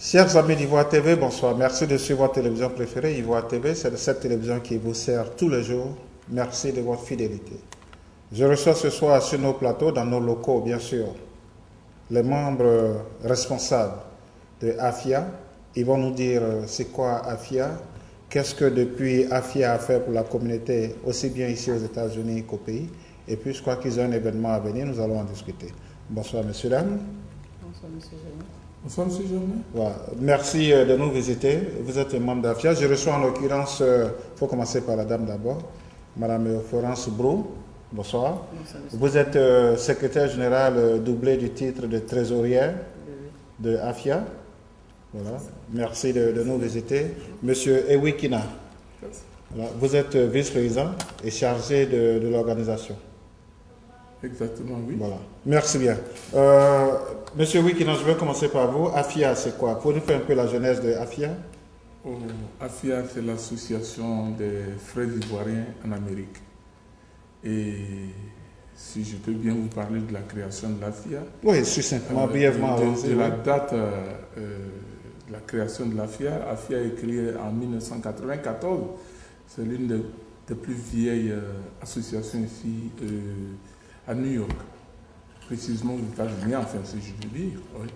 Chers amis d'Ivoire TV, bonsoir. Merci de suivre votre télévision préférée. Ivoire TV, c'est cette télévision qui vous sert tous les jours. Merci de votre fidélité. Je reçois ce soir sur nos plateaux, dans nos locaux, bien sûr, les membres responsables de AFIA. Ils vont nous dire c'est quoi AFIA, qu'est-ce que depuis AFIA a fait pour la communauté, aussi bien ici aux États-Unis qu'au pays. Et puis je crois qu'ils ont un événement à venir, nous allons en discuter. Bonsoir, messieurs, dames. Bonsoir, monsieur Gémy. Bonsoir, monsieur Gémy. Voilà. Merci de nous visiter. Vous êtes membre d'AFIA. Je reçois en l'occurrence, il faut commencer par la dame d'abord, Madame Florence Brou. Bonsoir. Bonsoir, monsieur. Vous êtes secrétaire général doublé du titre de trésorière de AFIA. Voilà. Merci de nous visiter. Monsieur Ewikina. Voilà. Vous êtes vice-président et chargé de l'organisation. Exactement, oui. Voilà. Merci bien. Monsieur Wikina, je vais commencer par vous. AFIA, c'est quoi? Pouvez-vous nous faire un peu la genèse de AFIA? AFIA, c'est l'association des frères ivoiriens en Amérique. Et si je peux bien vous parler de la création de l'AFIA. Oui, succinctement, brièvement. De la date de la création de l'AFIA. AFIA est créée en 1994. C'est l'une des plus vieilles associations ici à New York, précisément aux États-Unis, enfin, si je veux dire. Oui.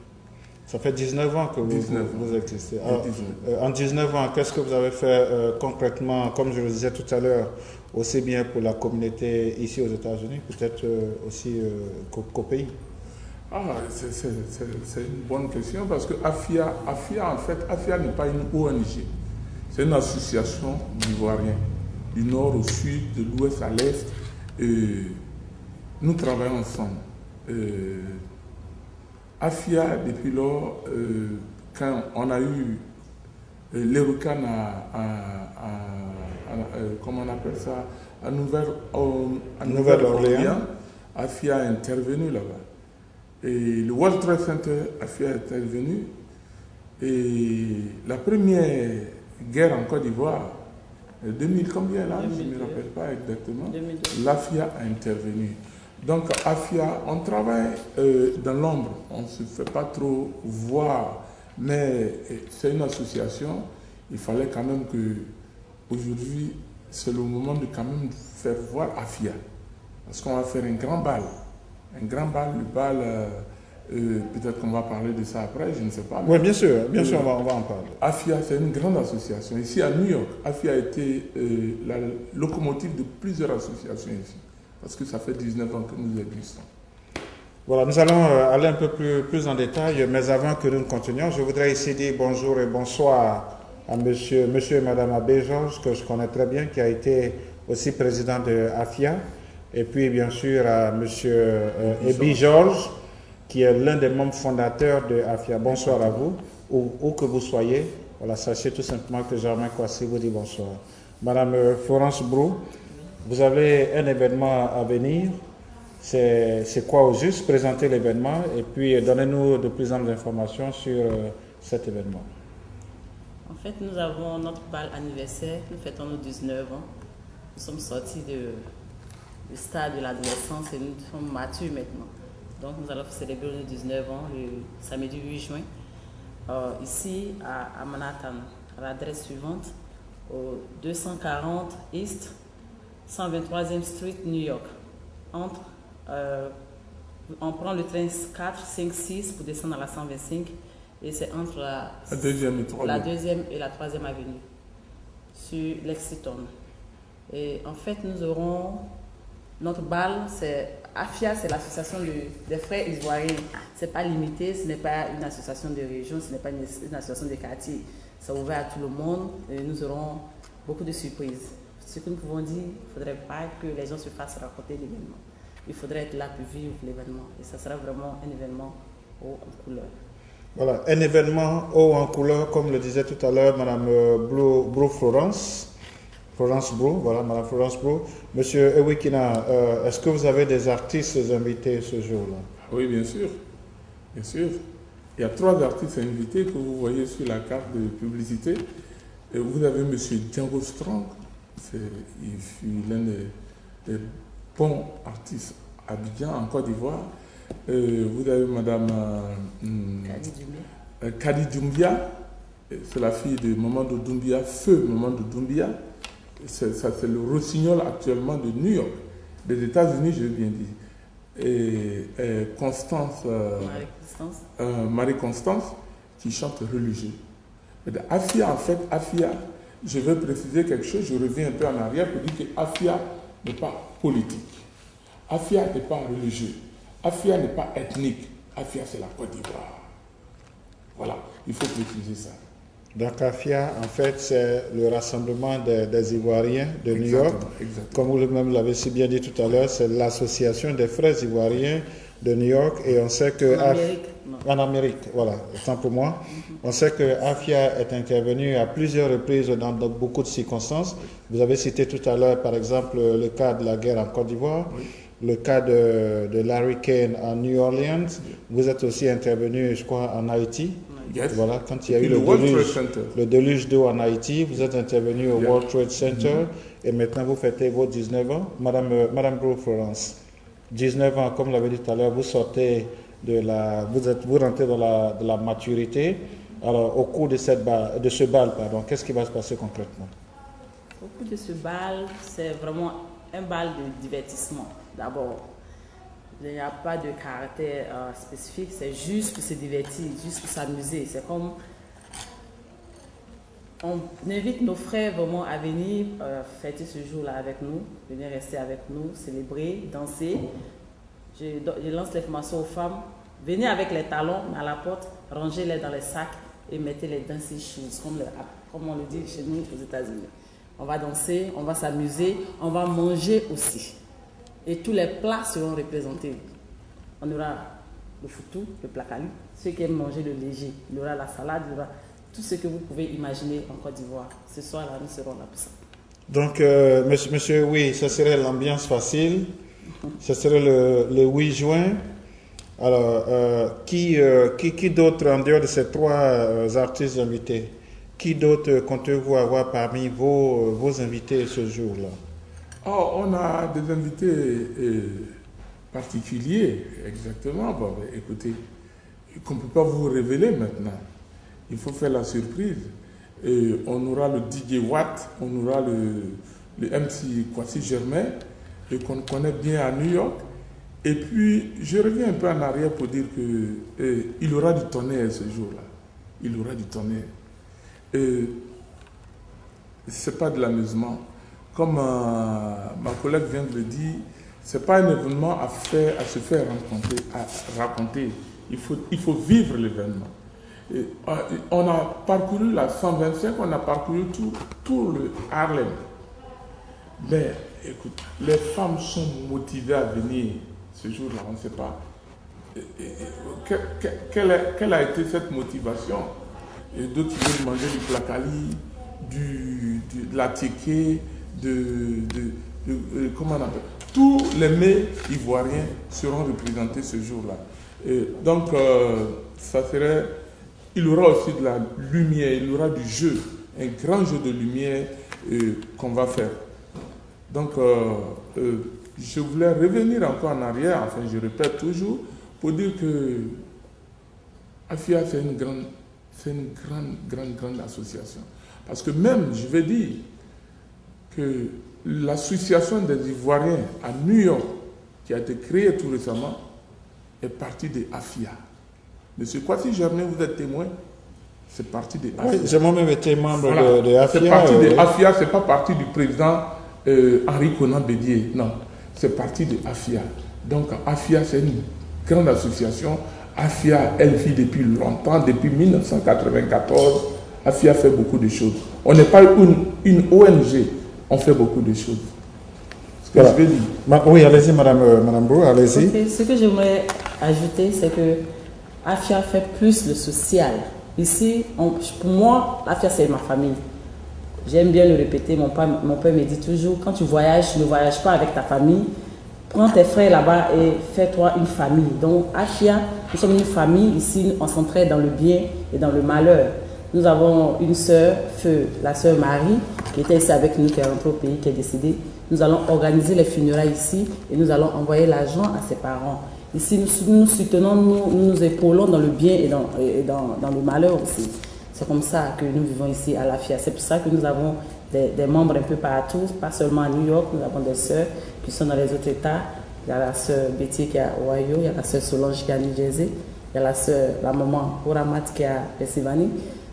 Ça fait 19 ans que vous existez. Alors, 19 en 19 ans, qu'est-ce que vous avez fait concrètement, comme je le disais tout à l'heure, aussi bien pour la communauté ici aux États-Unis, peut-être aussi qu'au pays? C'est une bonne question parce que AFIA, en fait, AFIA n'est pas une ONG. C'est une association d'Ivoiriens, du nord au sud, de l'ouest à l'est. Nous travaillons ensemble. AFIA, depuis lors, quand on a eu l'Erucan comment on appelle ça, à Nouvelle-Orléans, AFIA est intervenu là-bas. Et le World Trade Center, AFIA est intervenu. Et la première guerre en Côte d'Ivoire, 2000 combien là, 2002. Je ne me rappelle pas exactement, l'AFIA a intervenu. Donc AFIA, on travaille dans l'ombre, on ne se fait pas trop voir, mais c'est une association, il fallait quand même que, aujourd'hui, c'est le moment de quand même faire voir AFIA, parce qu'on va faire un grand bal, le bal, peut-être qu'on va parler de ça après, je ne sais pas. Oui, bien sûr, on va en parler. AFIA, c'est une grande association, ici à New York, AFIA a été la locomotive de plusieurs associations ici. Parce que ça fait 19 ans que nous existons. Voilà, nous allons aller un peu plus en détail, mais avant que nous ne continuions, je voudrais ici dire bonjour et bonsoir à monsieur et madame Abbé Georges, que je connais très bien, qui a été aussi président de AFIA, et puis bien sûr à monsieur Ebi Georges, qui est l'un des membres fondateurs de AFIA. Bonsoir à vous, où que vous soyez. Voilà, sachez tout simplement que Germain Kwasi vous dit bonsoir. Madame Florence Brou, vous avez un événement à venir. C'est quoi au juste? Présentez l'événement et puis donnez-nous de plus amples informations sur cet événement. En fait, nous avons notre bal anniversaire. Nous fêtons nos 19 ans. Nous sommes sortis du stade de l'adolescence et nous sommes matures maintenant. Donc, nous allons célébrer nos 19 ans le samedi 8 juin ici à Manhattan, à l'adresse suivante, au 240 East 123e Street, New York. On prend le train 4, 5, 6 pour descendre à la 125 et c'est entre la deuxième et la troisième avenue sur Lexington. Et en fait, nous aurons notre bal, c'est AFIA, c'est l'association des frères ivoiriens. Ce n'est pas limité, ce n'est pas une association de région, ce n'est pas une association de quartier. C'est ouvert à tout le monde et nous aurons beaucoup de surprises. Ce que nous pouvons dire, il ne faudrait pas que les gens se fassent raconter l'événement. Il faudrait être là pour vivre l'événement. Et ça sera vraiment un événement haut en couleur. Voilà, un événement haut en couleur, comme le disait tout à l'heure Madame Brou Florence Brou, voilà, Madame Florence Brou. Monsieur Ewikina, est-ce que vous avez des artistes invités ce jour-là? Oui, bien sûr. Bien sûr. Il y a 3 artistes invités que vous voyez sur la carte de publicité. Et vous avez Monsieur Django Strong. Il fut l'un des bons artistes à Abidjan, en Côte d'Ivoire. Vous avez Madame Kadi Doumbia, c'est la fille de Mamadou Doumbia, feu Mamadou Doumbia. C'est le rossignol actuellement de New York, des États-Unis, je veux bien dire. Et Constance, Marie-Constance, qui chante religieux. Afia, en fait, Afia, je veux préciser quelque chose, je reviens un peu en arrière pour dire que Afia n'est pas politique. Afia n'est pas religieux. Afia n'est pas ethnique. Afia, c'est la Côte d'Ivoire. Voilà, il faut préciser ça. Donc AFIA, en fait, c'est le rassemblement des Ivoiriens de New York. Exactement. Comme vous-même l'avez si bien dit tout à l'heure, c'est l'association des frères ivoiriens de New York. Et on sait que... En Amérique, voilà, autant pour moi. On sait que AFIA est intervenu à plusieurs reprises dans beaucoup de circonstances. Vous avez cité tout à l'heure, par exemple, le cas de la guerre en Côte d'Ivoire. Oui. Le cas de l'hurricane en New Orleans. Vous êtes aussi intervenu, je crois, en Haïti. Yes. Voilà, quand il y a eu le déluge d'eau en Haïti, vous êtes intervenu au World Trade Center et maintenant vous fêtez vos 19 ans. Madame Bro Florence, 19 ans, comme l'avait dit tout à l'heure, vous sortez vous rentrez dans la maturité. Alors, au cours de ce bal, qu'est-ce qui va se passer concrètement? Au cours de ce bal, c'est vraiment un bal de divertissement. D'abord, il n'y a pas de caractère spécifique, c'est juste pour se divertir, juste pour s'amuser. C'est comme... On invite nos frères vraiment à venir fêter ce jour-là avec nous, venir rester avec nous, célébrer, danser. Je lance l'information aux femmes, venez avec les talons à la porte, rangez-les dans les sacs et mettez-les dans ces choses, comme on le dit chez nous aux États-Unis. On va danser, on va s'amuser, on va manger aussi. Et tous les plats seront représentés. On aura le foutou, le placali, ceux qui aiment manger le léger. Il y aura la salade, il y aura tout ce que vous pouvez imaginer en Côte d'Ivoire. Ce soir-là, nous serons là pour ça. Donc, monsieur, oui, ce serait l'ambiance facile. Ce serait le 8 juin. Alors, qui d'autre, en dehors de ces trois artistes invités, qui d'autre comptez-vous avoir parmi vos invités ce jour-là? Oh, on a des invités particuliers, exactement. Bon, écoutez, qu'on ne peut pas vous révéler maintenant. Il faut faire la surprise. Et on aura le DJ Watt, on aura le MC Kwasi Germain, qu'on connaît bien à New York. Et puis, je reviens un peu en arrière pour dire qu'il y aura du tonnerre ce jour-là. Il y aura du tonnerre. Ce n'est pas de l'amusement. Comme ma collègue vient de le dire, ce n'est pas un événement à se faire raconter. Il faut vivre l'événement. On a parcouru la 125, on a parcouru tout le Harlem. Mais écoute, les femmes sont motivées à venir ce jour-là, on ne sait pas. Quelle a été cette motivation? Et d'autres qui veulent manger du placali, de la tické, comment on appelle? Tous les mets ivoiriens seront représentés ce jour-là. Donc, il y aura aussi de la lumière, il y aura du jeu, un grand jeu de lumière qu'on va faire. Donc, je voulais revenir encore en arrière, enfin je répète toujours, pour dire que AFIA c'est une grande association. Parce que même, je vais dire, que l'association des Ivoiriens à New York, qui a été créée tout récemment, est partie de AFIA. Monsieur Kwasi Germain, vous êtes témoin, c'est parti de AFIA. Oui, j'ai moi-même été membre de AFIA. C'est parti de AFIA, c'est pas parti du président Henri Konan Bédié, non. C'est parti de AFIA. Donc AFIA, c'est une grande association. AFIA, elle vit depuis longtemps, depuis 1994. AFIA fait beaucoup de choses. On n'est pas une ONG, on fait beaucoup de choses. Voilà. Je vais dire. Oui, allez-y, Madame Bro, allez-y. Okay. Ce que j'aimerais ajouter, c'est que AFIA fait plus le social. Ici, pour moi, AFIA, c'est ma famille. J'aime bien le répéter. Mon père me dit toujours, quand tu voyages, ne voyage pas avec ta famille. Prends tes frères là-bas et fais-toi une famille. Donc, AFIA, nous sommes une famille. Ici, on s'entraide dans le bien et dans le malheur. Nous avons une sœur, Feu, la sœur Marie, qui était ici avec nous, qui est rentrée au pays, qui est décédée. Nous allons organiser les funérailles ici et nous allons envoyer l'argent à ses parents. Ici, nous nous soutenons, nous épaulons dans le bien et dans le malheur aussi. C'est comme ça que nous vivons ici à l'AFIA. C'est pour ça que nous avons des membres un peu partout, pas seulement à New York. Nous avons des sœurs qui sont dans les autres États. Il y a la sœur Betty qui est à Ohio, il y a la sœur Solange qui est à New Jersey, il y a la maman Horamat qui est à Pennsylvanie.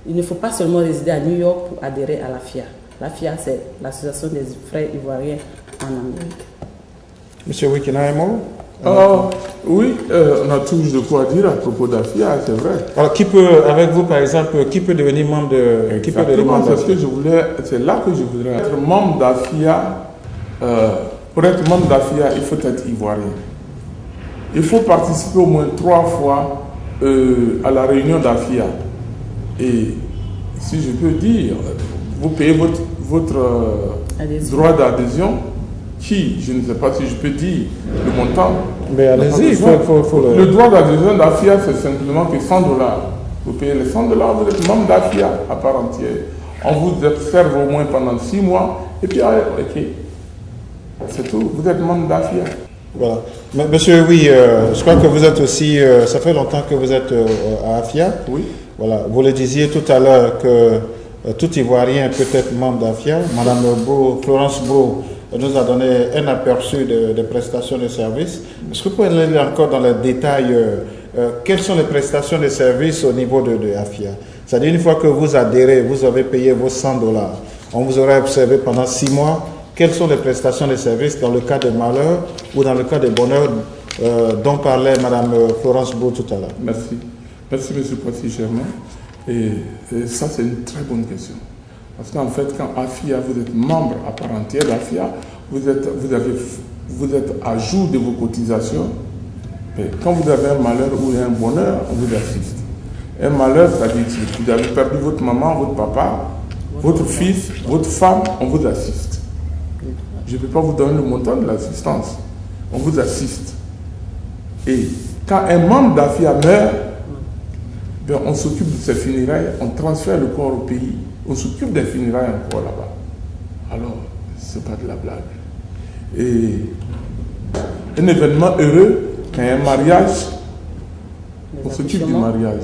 Il ne faut pas seulement résider à New York pour adhérer à l'AFIA. L'AFIA, c'est l'association des frères ivoiriens en Amérique. Monsieur Wikina, un mot? Oui, on a toujours de quoi dire à propos d'AFIA, c'est vrai. Alors, qui peut, avec vous par exemple, qui peut devenir membre de c'est là que je voudrais être membre d'AFIA. Pour être membre d'AFIA, il faut être ivoirien. Il faut participer au moins 3 fois à la réunion d'AFIA. Et si je peux dire, vous payez votre droit d'adhésion, qui, je ne sais pas si je peux dire le montant. Mais allez-y, il faut le droit d'adhésion d'AFIA, c'est simplement que $100. Vous payez les $100, vous êtes membre d'AFIA à part entière. On vous observe au moins pendant 6 mois, et puis, ok, c'est tout, vous êtes membre d'AFIA. Voilà. Mais, monsieur, oui, je crois que vous êtes aussi, ça fait longtemps que vous êtes à AFIA. Oui. Voilà. Vous le disiez tout à l'heure que tout Ivoirien peut être membre d'AFIA. Madame Florence Bro nous a donné un aperçu des prestations de services. Est-ce que vous pouvez aller encore dans les détails quelles sont les prestations de services au niveau de AFIA? C'est-à-dire, une fois que vous adhérez, vous avez payé vos $100, on vous aura observé pendant 6 mois. Quelles sont les prestations de services dans le cas de malheur ou dans le cas de bonheur dont parlait Mme Florence Bro tout à l'heure? Merci. Merci, M. Poissy-Germain. Et ça, c'est une très bonne question. Parce qu'en fait, quand AFIA, vous êtes membre à part entière d'AFIA, vous êtes à jour de vos cotisations. Et quand vous avez un malheur ou un bonheur, on vous assiste. Un malheur, c'est-à-dire que vous avez perdu votre maman, votre papa, votre fils, votre femme, on vous assiste. Je ne peux pas vous donner le montant de l'assistance. On vous assiste. Et quand un membre d'AFIA meurt, bien, on s'occupe de ses funérailles, on transfère le corps au pays, on s'occupe des funérailles encore là-bas. Alors, ce n'est pas de la blague. Et un événement heureux, quand il y a un mariage, on s'occupe du mariage.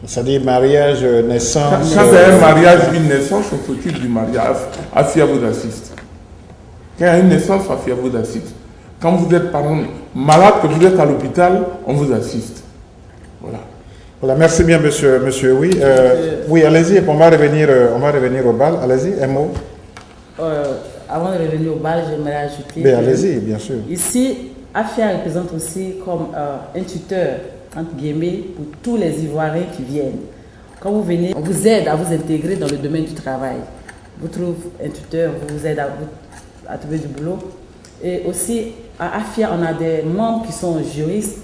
C'est-à-dire mariage, naissance... Quand il y a un mariage, une naissance, on s'occupe du mariage. AFIA vous assiste. Quand il y a une naissance, AFIA vous assiste. Quand vous êtes, par exemple, malade, que vous êtes à l'hôpital, on vous assiste. Voilà. Voilà, merci bien, monsieur. Oui, oui, allez-y, on va revenir au bal. Allez-y, un mot. Avant de revenir au bal, j'aimerais ajouter... Mais allez-y, bien sûr. Ici, AFIA représente aussi comme un tuteur, entre guillemets, pour tous les Ivoiriens qui viennent. Quand vous venez, on vous aide à vous intégrer dans le domaine du travail. Vous trouvez un tuteur, vous aide à trouver du boulot. Et aussi, à AFIA, on a des membres qui sont juristes.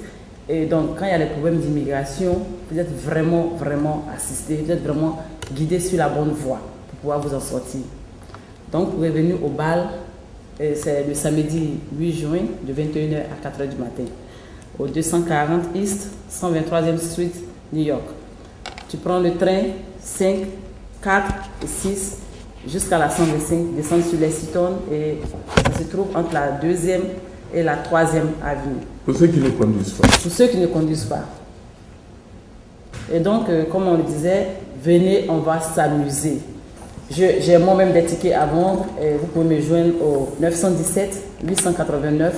Et donc, quand il y a des problèmes d'immigration, vous êtes vraiment, vraiment assisté, vous êtes vraiment guidé sur la bonne voie pour pouvoir vous en sortir. Donc, pour revenir au bal, c'est le samedi 8 juin, de 21h à 4h du matin, au 240 East, 123e Street, New York. Tu prends le train 5, 4 et 6 jusqu'à la 125, descendre sur Lexington et ça se trouve entre la 2e et la 3e avenue. Pour ceux qui ne conduisent pas. Pour ceux qui ne conduisent pas. Et donc, comme on le disait, venez, on va s'amuser. J'ai moi-même des tickets à vendre et vous pouvez me joindre au 917 889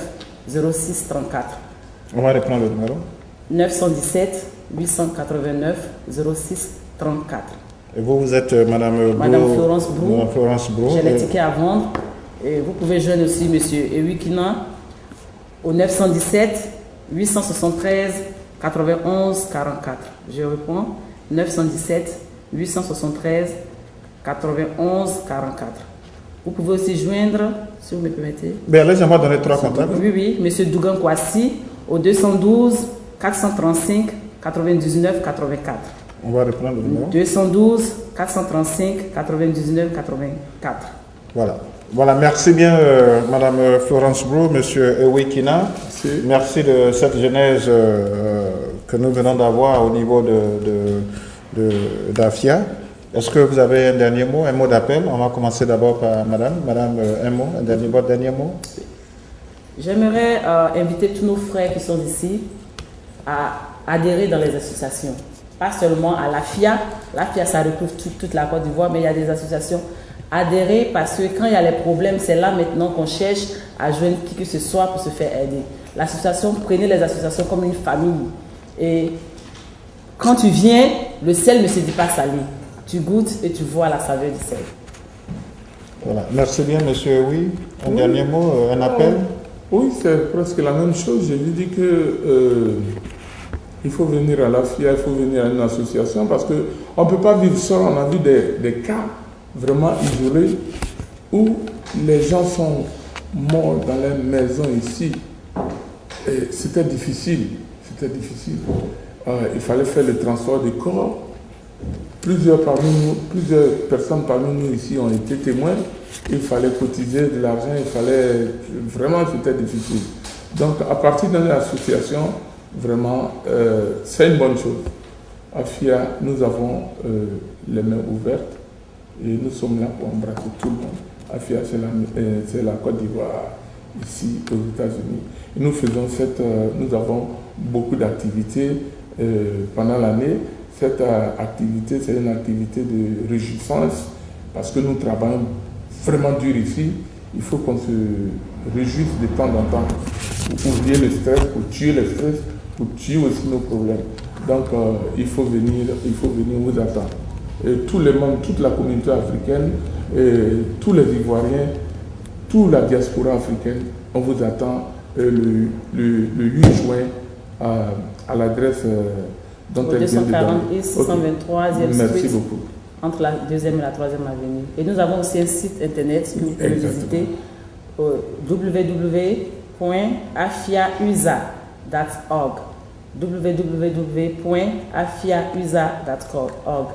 06 34. On va reprendre le numéro. 917 889 06 34. Et vous êtes Madame Florence Bro. Madame Florence Bro. J'ai les tickets à vendre. Et vous pouvez joindre aussi Monsieur Ewikina au 917 873 91 44. Je reprends. 917 873 91 44. Vous pouvez aussi joindre, si vous me permettez. Bien, là, j'aimerais donner 3 contacts. Oui, Monsieur Dougan Kwasi au 212 435 99 84. On va reprendre le numéro. 212 435 99 84. Voilà, merci bien Madame Florence Bro, Monsieur Ewikina. Merci de cette genèse que nous venons d'avoir au niveau d'AFIA. Est-ce que vous avez un dernier mot, un mot d'appel? On va commencer d'abord par madame. Madame, un mot, votre dernier mot? J'aimerais inviter tous nos frères qui sont ici à adhérer dans les associations. Pas seulement à l'AFIA. L'AFIA, ça recouvre toute la Côte d'Ivoire, mais il y a des associations. Adhérer parce que quand il y a les problèmes, c'est là maintenant qu'on cherche à joindre qui que ce soit pour se faire aider. L'association, prenez les associations comme une famille. Et quand tu viens, le sel ne se dit pas salé. Tu goûtes et tu vois la saveur du sel. Voilà. Merci bien, monsieur. Oui, un dernier mot, un appel? Oui, c'est presque la même chose. Je lui dis que il faut venir à l'AFIA, il faut venir à une association parce qu'on ne peut pas vivre seul. On a vu des cas vraiment isolés où les gens sont morts dans leur maison ici. Et c'était difficile. Il fallait faire le transport du corps. Plusieurs personnes parmi nous ici ont été témoins. Il fallait cotiser de l'argent, vraiment c'était difficile. Donc à partir d'une association, vraiment c'est une bonne chose. AFIA, nous avons les mains ouvertes et nous sommes là pour embrasser tout le monde. AFIA, c'est la Côte d'Ivoire ici aux États-Unis. Nous avons beaucoup d'activités pendant l'année. Cette activité, c'est une activité de réjouissance parce que nous travaillons vraiment dur ici. Il faut qu'on se réjouisse de temps en temps pour oublier le stress, pour tuer le stress, pour tuer aussi nos problèmes. Donc il faut venir vous attendre. Et tous les membres, toute la communauté africaine, et tous les Ivoiriens, toute la diaspora africaine, on vous attend le 8 juin à l'adresse dont elle vient de donner. 623e Merci Street, beaucoup. entre la 2e et la 3e avenue. Et nous avons aussi un site internet que vous pouvez visiter, www.afiausa.org. www.afiausa.org.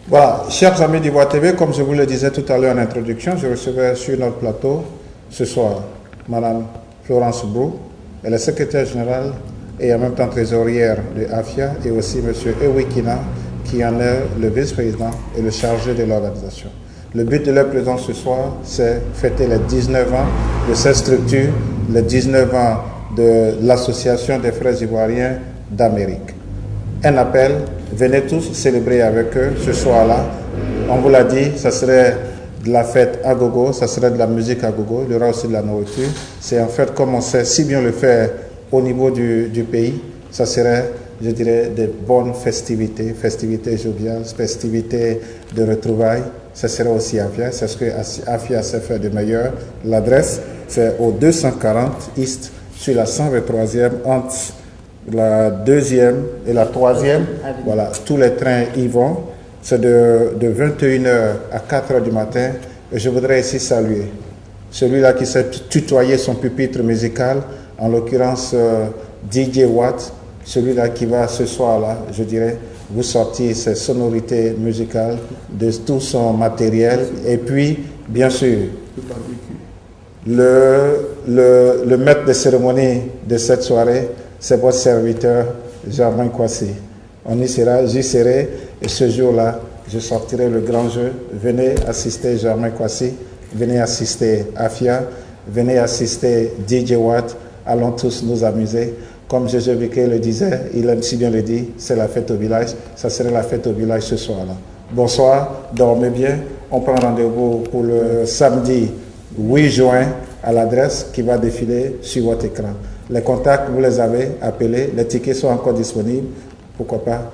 Voilà, chers amis d'Ivoire TV, comme je vous le disais tout à l'heure en introduction, je recevais sur notre plateau ce soir Madame Florence Brou, elle est secrétaire générale et en même temps trésorière de AFIA, et aussi M. Ewikina, qui en est le vice-président et le chargé de l'organisation. Le but de leur présence ce soir, c'est fêter les 19 ans de cette structure, les 19 ans de l'Association des Frères Ivoiriens d'Amérique. Un appel, venez tous célébrer avec eux ce soir-là. On vous l'a dit, ça serait de la fête à gogo, ça serait de la musique à gogo, il y aura aussi de la nourriture. C'est en fait comme on sait si bien le faire au niveau du pays, ça serait, je dirais, des bonnes festivités, festivités joviales, festivités de retrouvailles. Ça serait aussi AFIA, c'est ce que AFIA sait faire de meilleur. L'adresse, c'est au 240 East, sur la 123e, entre la 2e et la 3e. Voilà, tous les trains y vont. C'est de 21h à 4h du matin. Et je voudrais ici saluer celui-là qui s'est tutoyé son pupitre musical, en l'occurrence DJ Watt, celui-là qui va ce soir-là, je dirais, vous sortir ses sonorités musicales, de tout son matériel, et puis, bien sûr, le maître de cérémonie de cette soirée, c'est votre serviteur, Germain Kwasi. On y sera, j'y serai, et ce jour-là, je sortirai le grand jeu. Venez assister Germain Kwasi, venez assister AFIA, venez assister DJ Watt, allons tous nous amuser. Comme Jésus Viquet le disait, il a si bien le dit, c'est la fête au village, ça serait la fête au village ce soir-là. Bonsoir, dormez bien, on prend rendez-vous pour le samedi 8 juin à l'adresse qui va défiler sur votre écran. Les contacts, vous les avez appelés, les tickets sont encore disponibles, pourquoi pas.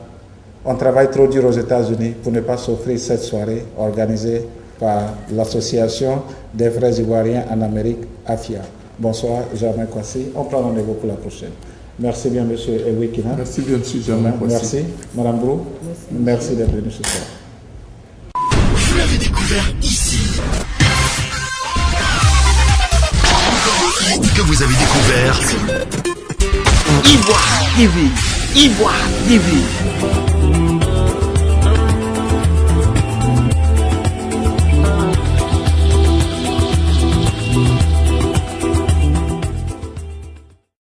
On travaille trop dur aux États-Unis pour ne pas s'offrir cette soirée organisée par l'Association des Frères Ivoiriens en Amérique, AFIA. Bonsoir, Germain Kwasi. On prend rendez-vous pour la prochaine. Merci bien, M. Ewikina. Merci bien, M. Germain Kwasi. Merci. Madame Brou, merci d'être venue ce soir. Vous l'avez découvert ici. Que vous avez découvert Ivoire TV. Ivoire TV.